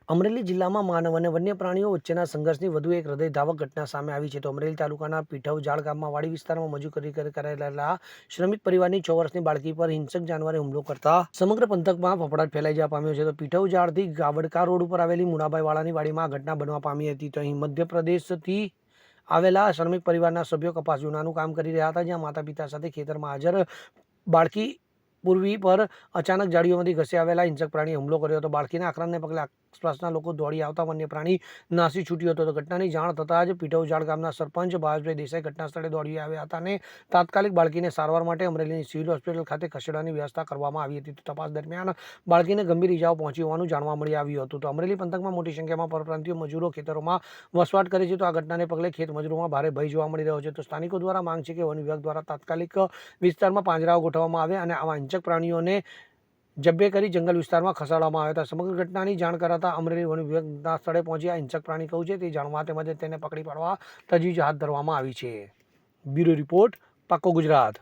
અમરેલી જિલ્લામાં માનવ અને વન્ય પ્રાણીઓ વચ્ચેના સંઘર્ષની વધુ એક હૃદયધાવક ઘટના સામે આવી છે. તો અમરેલી તાલુકાના પીઠવ ઝાડ ગામમાં વાડી વિસ્તારમાં મજૂરી કરેલા શ્રમિક પરિવારની 6 વર્ષની બાળકી પર હિંસક જાનવરે હુમલો કરતા સમગ્ર પંથકમાં ફફડાટ ફેલાઈ જવા પામ્યો છે. તો પીઠવ ઝાડથી ગાવડકા રોડ ઉપર આવેલી મુનાભાઈ વાળાની વાડીમાં આ ઘટના બનવા પામી હતી. તો અહીં મધ્યપ્રદેશથી આવેલા શ્રમિક પરિવારના સભ્યો કપાસ વીણવાનું કામ કરી રહ્યા હતા, જ્યાં માતા પિતા સાથે ખેતરમાં હાજર બાળકી પૂર્વી પર અચાનક ઝાડીઓમાંથી ઘસી આવેલા હિંસક પ્રાણીએ હુમલો કર્યો હતો. બાળકીના આક્રમણને પગલે આસપાસના લોકો દોડી આવતા વન્ય પ્રાણી નાસી છૂટ્યો હતો. તો ઘટનાની જાણ થતાં જ પીઠવ ઝાડ ગામના સરપંચ ભાવેશભાઈ દેસાઈ ઘટના સ્થળે દોડી આવ્યા હતા અને તાત્કાલિક બાળકીને સારવાર માટે અમરેલીની સિવિલ હોસ્પિટલ ખાતે ખસેડવાની વ્યવસ્થા કરવામાં આવી હતી. તો તપાસ દરમિયાન બાળકીને ગંભીર ઇજાઓ પહોંચી હોવાનું જાણવા મળી આવ્યું હતું. તો અમરેલી પંથકમાં મોટી સંખ્યામાં પરપ્રાંતીય મજૂરો ખેતરોમાં વસવાટ કરે છે. તો આ ઘટનાને પગલે ખેત મજૂરોમાં ભારે ભય જોવા મળી રહ્યો છે. તો સ્થાનિકો દ્વારા માંગ છે કે વન વિભાગ દ્વારા તાત્કાલિક વિસ્તારમાં પાંજરાઓ ગોઠવવામાં આવે અને આવા હિંસક પ્રાણીઓને જબ્બે કરી જંગલ વિસ્તારમાં ખસેડવામાં આવ્યા હતા. સમગ્ર ઘટનાની જાણ કરાતા અમરેલી વન વિભાગના સ્થળે પહોંચી આ હિંસક પ્રાણી કયું છે તે જાણવા તેમજ તેને પકડી પાડવા તજવીજ હાથ ધરવામાં આવી છે. બ્યુરો રિપોર્ટ, પાકો ગુજરાત.